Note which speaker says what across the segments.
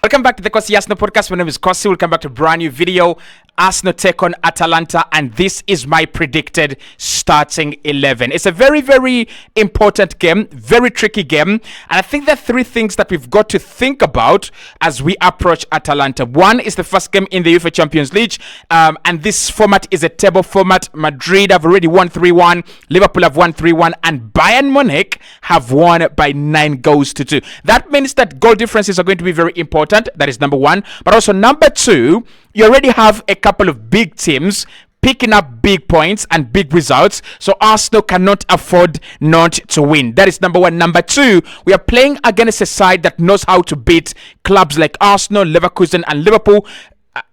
Speaker 1: Welcome back to the Kosi Arsenal podcast. My name is Kosi. Welcome back to a brand new video. Arsenal take on Atalanta, and this is my predicted starting 11. It's a very, very important game, very tricky game, and I think there are three things that we've got to think about as we approach Atalanta. One is the first game in the UEFA Champions League, and this format is a table format. Madrid have already won 3-1, Liverpool have won 3-1, and Bayern Munich have won by 9-2. That means that goal differences are going to be very important. That is number one. But also number two, you already have a couple of big teams picking up big points and big results, so Arsenal cannot afford not to win. That is number one. Number two, we are playing against a side that knows how to beat clubs like Arsenal, Leverkusen, and Liverpool.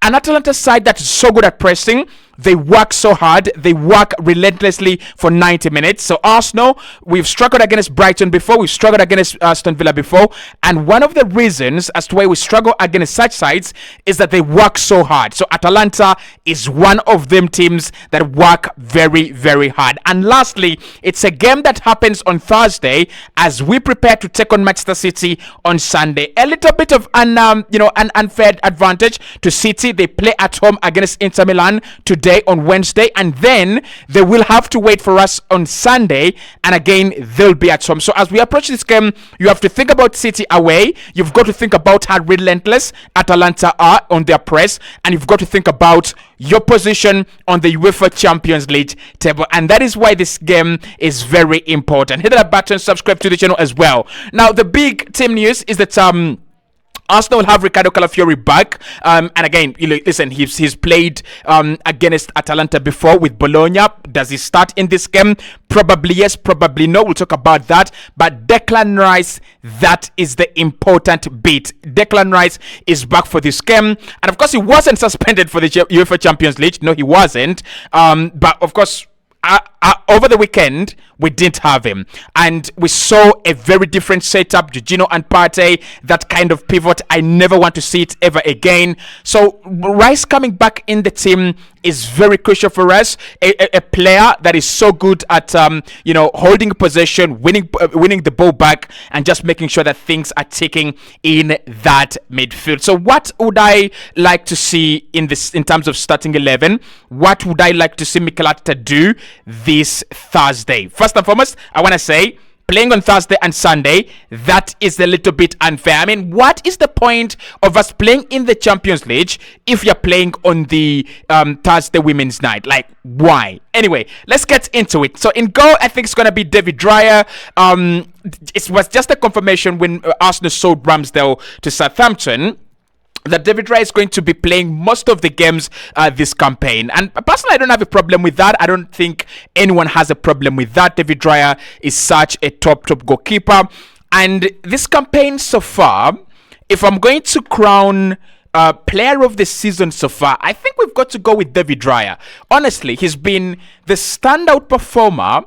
Speaker 1: An Atalanta side that is so good at pressing. They work so hard. They work relentlessly for 90 minutes. So Arsenal, we've struggled against Brighton before. We've struggled against Aston Villa before. And one of the reasons as to why we struggle against such sides is that they work so hard. So Atalanta is one of them teams that work very, very hard. And lastly, it's a game that happens on Thursday as we prepare to take on Manchester City on Sunday. A little bit of an unfair advantage to City. They play at home against Inter Milan today on Wednesday, and then they will have to wait for us on Sunday, and again they'll be at home. So as we approach this game, you have to think about City away. You've got to think about how relentless Atalanta are on their press, and you've got to think about your position on the UEFA Champions League table, and that is why this game is very important. Hit that button, subscribe to the channel as well. Now the big team news is that Arsenal will have Ricardo Calafiori back, and again, listen, he's played against Atalanta before with Bologna. Does he start in this game? Probably yes, probably no. We'll talk about that. But Declan Rice, that is the important bit. Declan Rice is back for this game, and of course, he wasn't suspended for the UEFA Champions League. No, he wasn't. But of course, over the weekend, we didn't have him, and we saw a very different setup. Jorginho and Partey, that kind of pivot, I never want to see it ever again. So Rice coming back in the team is very crucial for us. A player that is so good at holding possession, winning the ball back, and just making sure that things are ticking in that midfield. So what would I like to see in terms of starting 11? What would I like to see Mikel Arteta do this Thursday? First and foremost, I want to say, playing on Thursday and Sunday, that is a little bit unfair. I mean, what is the point of us playing in the Champions League if you're playing on the Thursday Women's Night? Like, why? Anyway, let's get into it. So in goal, I think it's going to be David Raya. It was just a confirmation when Arsenal sold Ramsdale to Southampton that David Raya is going to be playing most of the games this campaign. And personally, I don't have a problem with that. I don't think anyone has a problem with that. David Raya is such a top goalkeeper. And this campaign so far, if I'm going to crown player of the season so far, I think we've got to go with David Raya. Honestly, he's been the standout performer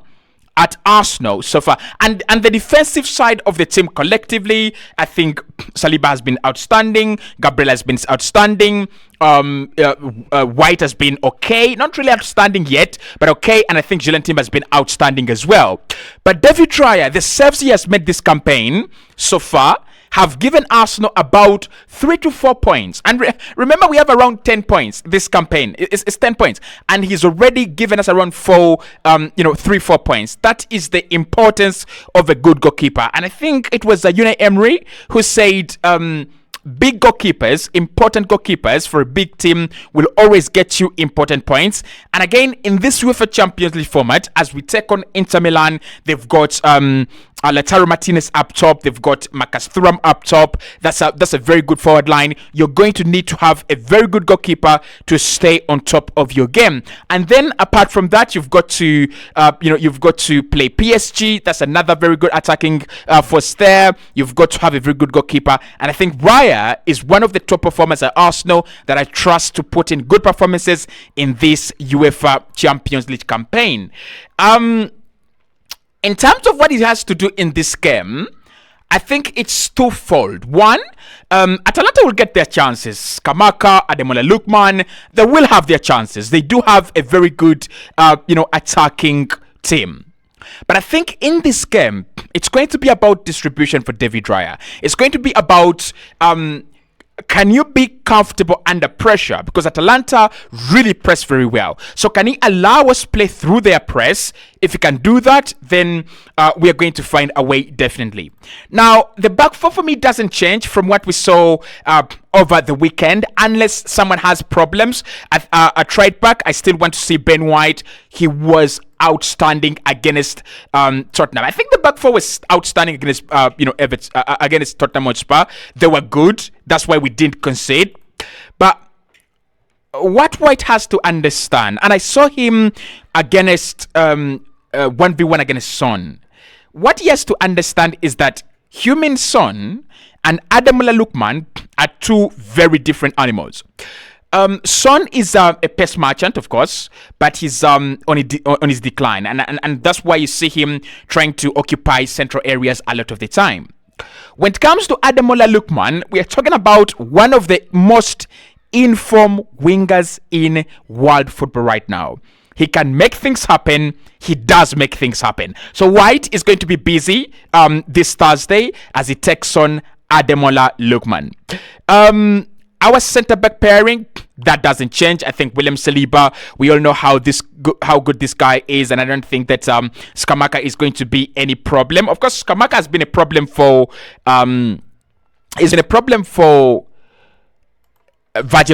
Speaker 1: at Arsenal so far, and the defensive side of the team collectively, I think Saliba has been outstanding, Gabriel has been outstanding, White has been okay, not really outstanding yet, but okay, and I think Gillen Timber has been outstanding as well. But David Raya, the saves he has made this campaign so far have given Arsenal about 3 to 4 points. And remember, we have around 10 points this campaign. It's 10 points. And he's already given us around 3-4 points. That is the importance of a good goalkeeper. And I think it was Unai Emery who said, big goalkeepers, important goalkeepers for a big team will always get you important points. And again, in this UEFA Champions League format, as we take on Inter Milan, they've got Lautaro Martinez up top. They've got Marcus Thuram up top. That's a very good forward line. You're going to need to have a very good goalkeeper to stay on top of your game. And then apart from that, you've got to play PSG. That's another very good attacking force there. You've got to have a very good goalkeeper. And I think Raya is one of the top performers at Arsenal that I trust to put in good performances in this UEFA Champions League campaign. In terms of what he has to do in this game, I think it's twofold. One, Atalanta will get their chances. Kamaka, Ademola Lookman, they will have their chances. They do have a very good, attacking team. But I think in this game, it's going to be about distribution for David Raya. It's going to be about can you be comfortable under pressure? Because Atalanta really press very well. So can he allow us play through their press? If he can do that, then we are going to find a way, definitely. Now, the back four for me doesn't change from what we saw over the weekend, unless someone has problems. At right back, I still want to see Ben White. He was outstanding against Tottenham. I think the back four was outstanding against against Tottenham Hotspur. They were good. That's why we didn't concede. But what White has to understand, and I saw him against 1v1 against Son. What he has to understand is that Heung-min Son and Ademola Lookman are two very different animals. Son is a pace merchant, of course, but he's on his decline, and that's why you see him trying to occupy central areas a lot of the time. When it comes to Ademola Lookman, we are talking about one of the most informed wingers in world football right now. He can make things happen. He does make things happen. So White is going to be busy this Thursday as he takes on Ademola Lookman. Our centre-back pairing, that doesn't change. I think William Saliba, we all know how good this guy is, and I don't think that Scamacca is going to be any problem. Of course, Scamacca has been a problem for Virgil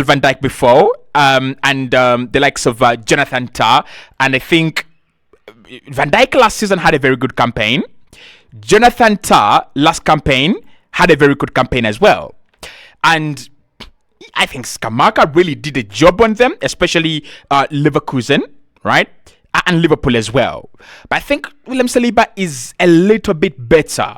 Speaker 1: van Dijk before, and the likes of Jonathan Tah, and I think Van Dijk last season had a very good campaign. Jonathan Tah last campaign had a very good campaign as well, and I think Scamacca really did a job on them, especially Leverkusen, right? And Liverpool as well. But I think William Saliba is a little bit better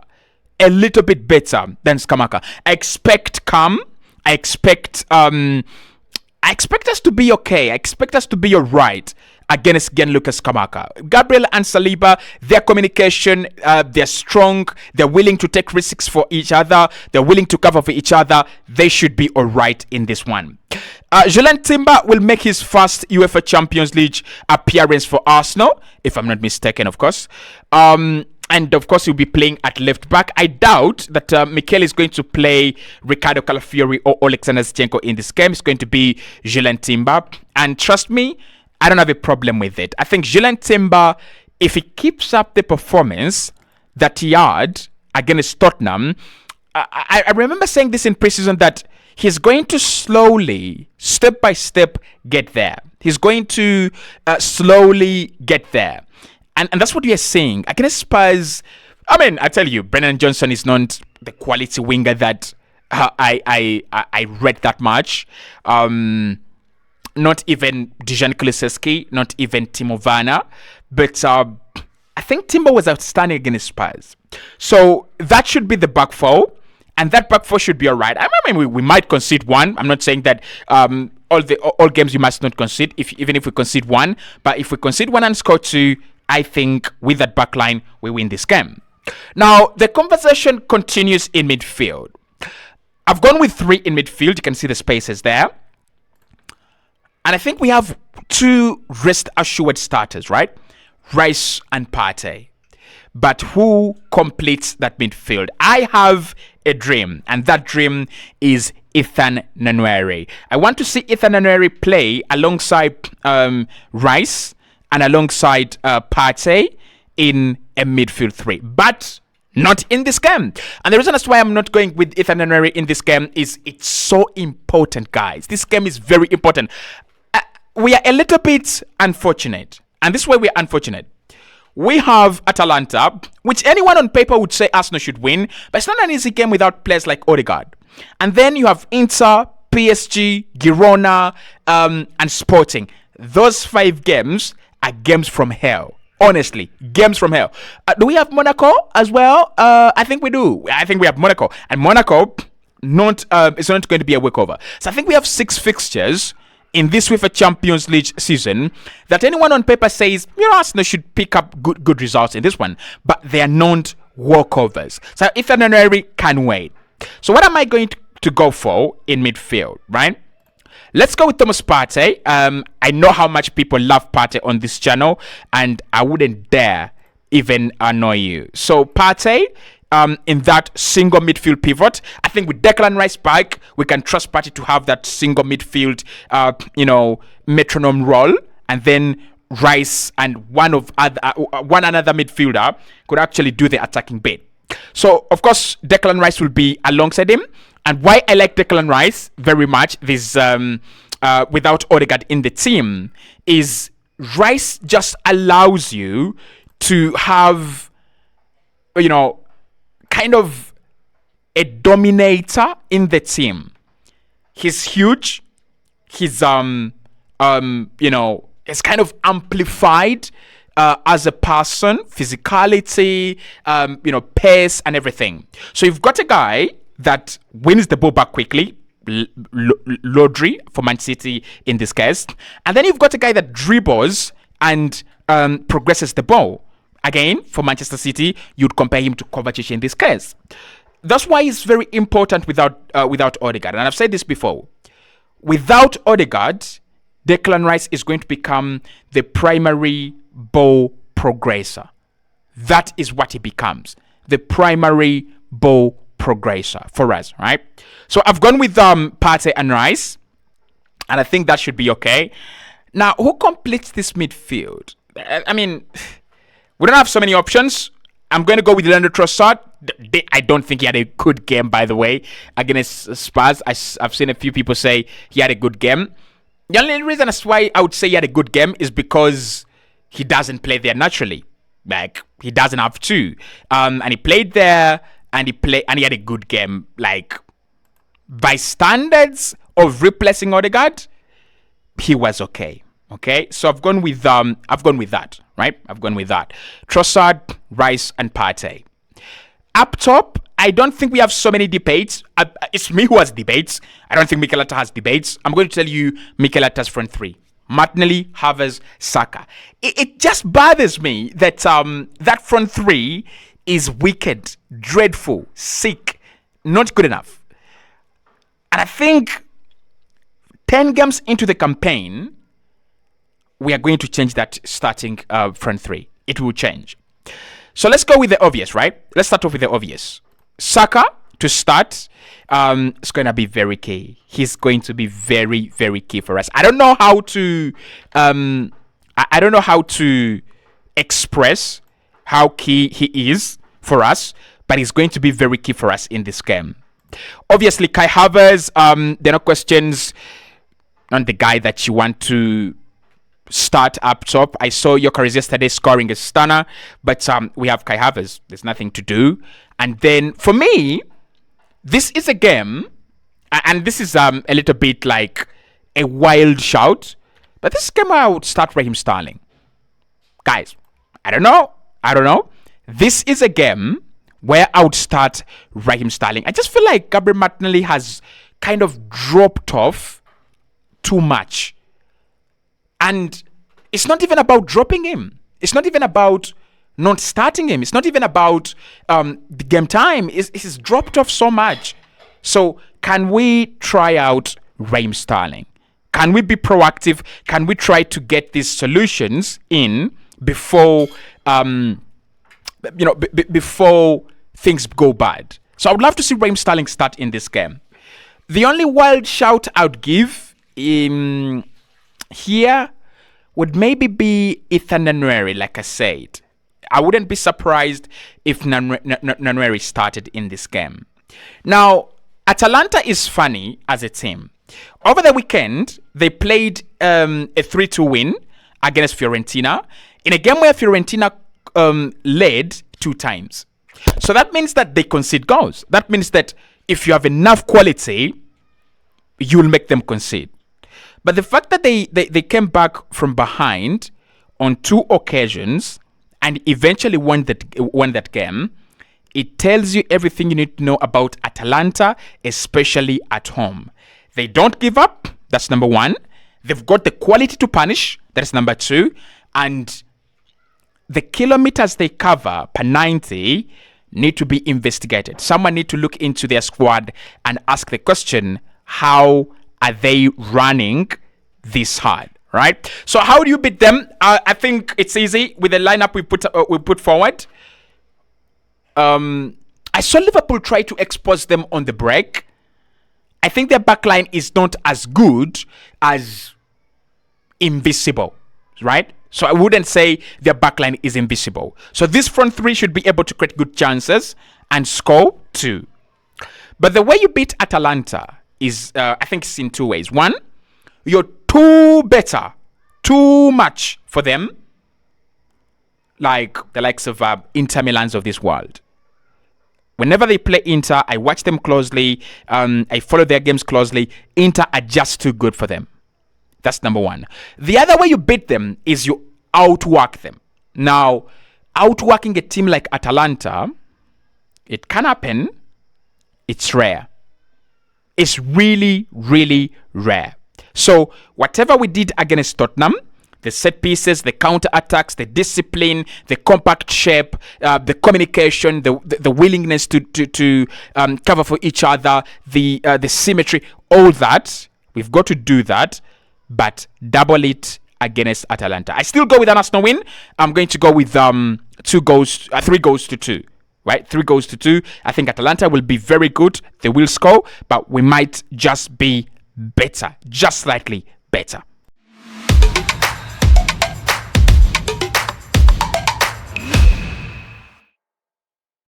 Speaker 1: than Scamacca. I expect calm. I expect us to be okay. I expect us to be alright against Gianluca Scamacca. Gabriel and Saliba, their communication, they're strong. They're willing to take risks for each other. They're willing to cover for each other. They should be alright in this one. Julian Timber will make his first UEFA Champions League appearance for Arsenal, if I'm not mistaken, of course. And of course, he'll be playing at left back. I doubt that Mikel is going to play Ricardo Calafiori or Alexander Zinchenko in this game. It's going to be Julian Timber. And trust me, I don't have a problem with it. I think Julian Timber, if he keeps up the performance that he had against Tottenham, I remember saying this in preseason that he's going to slowly, step by step, get there. He's going to slowly get there. And that's what we are seeing. Against Spurs, I mean, I tell you, Brennan Johnson is not the quality winger that I read that much. Not even Dejan Kulusevski, not even Timo Werner. But I think Timber was outstanding against Spurs. So that should be the back four. And that back four should be all right. I mean, we might concede one. I'm not saying that all games you must not concede, even if we concede one. But if we concede one and score two, I think with that back line, we win this game. Now, the conversation continues in midfield. I've gone with three in midfield. You can see the spaces there. And I think we have two rest-assured starters, right? Rice and Partey. But who completes that midfield? I have a dream, and that dream is Ethan Nwaneri. I want to see Ethan Nwaneri play alongside Rice and alongside Partey in a midfield three, but not in this game. And the reason as to why I'm not going with Ethan Nwaneri in this game is it's so important, guys. This game is very important. We are a little bit unfortunate, and this is why we are unfortunate. We have Atalanta, which anyone on paper would say Arsenal should win, but it's not an easy game without players like Odegaard. And then you have Inter, PSG, Girona, and Sporting. Those 5 games are games from hell. Honestly, games from hell. Do we have Monaco as well? I think we do. I think we have Monaco. And Monaco it's not going to be a walkover. So I think we have 6 fixtures in this UEFA Champions League season that anyone on paper says, Arsenal should pick up good results in this one. But they are not walkovers. So Ethan Nwaneri can wait. So what am I going to go for in midfield, right? Let's go with Thomas Partey. I know how much people love Partey on this channel, and I wouldn't dare even annoy you. So Partey in that single midfield pivot. I think with Declan Rice back, we can trust Partey to have that single midfield, metronome role, and then Rice and one another midfielder could actually do the attacking bit. So of course Declan Rice will be alongside him. And why I like Declan Rice very much this without Odegaard in the team is Rice just allows you to have, kind of a dominator in the team. He's huge. He's it's kind of amplified as a person, physicality, pace and everything. So you've got a guy that wins the ball back quickly, Lodri for Man City in this case, and then you've got a guy that dribbles and progresses the ball. Again, for Manchester City, you'd compare him to Kovacic in this case. That's why it's very important without Odegaard. And I've said this before. Without Odegaard, Declan Rice is going to become the primary ball progressor. That is what he becomes. The primary ball progressor for us, right? So I've gone with Partey and Rice, and I think that should be okay. Now, who completes this midfield? I mean, we don't have so many options. I'm going to go with Leandro Trossard. I don't think he had a good game, by the way, against Spurs. I've seen a few people say he had a good game. The only reason that's why I would say he had a good game is because he doesn't play there naturally. Like, he doesn't have to. And he played there, and he had a good game. Like, by standards of replacing Odegaard, he was okay. Okay, so I've gone with that, right? I've gone with that. Trossard, Rice, and Partey. Up top, I don't think we have so many debates. It's me who has debates. I don't think Mikel Arteta has debates. I'm going to tell you Mikel Arteta's front three: Martinelli, Havertz, Saka. It just bothers me that that front three is wicked, dreadful, sick, not good enough. And I think 10 games into the campaign, we are going to change that starting front three. It will change. So let's go with the obvious, right? Let's start off with the obvious. Saka to start is going to be very key. He's going to be very, very key for us. I don't know how to I don't know how to express how key he is for us, but he's going to be very key for us in this game. Obviously, Kai Havertz, there are no questions on the guy that you want to start up top. I saw Gyökeres yesterday scoring a stunner, but we have Kai Havertz. There's nothing to do. And then for me, this is a game, and this is a little bit like a wild shout, but this game I would start Raheem Sterling. Guys, I don't know. This is a game where I would start Raheem Sterling. I just feel like Gabriel Martinelli has kind of dropped off too much. And it's not even about dropping him. It's not even about not starting him. It's not even about the game time. It's dropped off so much. So can we try out Raheem Sterling? Can we be proactive? Can we try to get these solutions in before before things go bad? So I would love to see Raheem Sterling start in this game. The only wild shout I would give here would maybe be Ethan Nwaneri, like I said. I wouldn't be surprised if Nwaneri started in this game. Now, Atalanta is funny as a team. Over the weekend, they played a 3-2 win against Fiorentina in a game where Fiorentina led 2 times. So that means that they concede goals. That means that if you have enough quality, you'll make them concede. But the fact that they came back from behind on 2 occasions and eventually won that game, it tells you everything you need to know about Atalanta, especially at home. They don't give up. That's number 1. They've got the quality to punish. That's number 2. And the kilometers they cover per 90 need to be investigated. Someone need to look into their squad and ask the question, how are they running this hard, right? So how do you beat them? I think it's easy with the lineup we put forward. I saw Liverpool try to expose them on the break. I think their backline is not as good as invisible, right? So I wouldn't say their backline is invisible. So this front three should be able to create good chances and score too. But the way you beat Atalanta is, I think it's in two ways. One, you're too better, too much for them, like the likes of Inter Milans of this world. Whenever they play Inter, I watch them closely. I follow their games closely. Inter are just too good for them. That's number one. The other way you beat them is you outwork them. Now, outworking a team like Atalanta, it can happen. It's rare. It's really, really rare. So, whatever we did against Tottenham, the set pieces, the counter attacks, the discipline, the compact shape, the communication, the willingness to cover for each other, the symmetry, all that, we've got to do that, but double it against Atalanta. I still go with an Arsenal win. I'm going to go with 3 goals to 2. Right, 3 goals to 2. I think Atalanta will be very good. They will score, but we might just be better, just slightly better.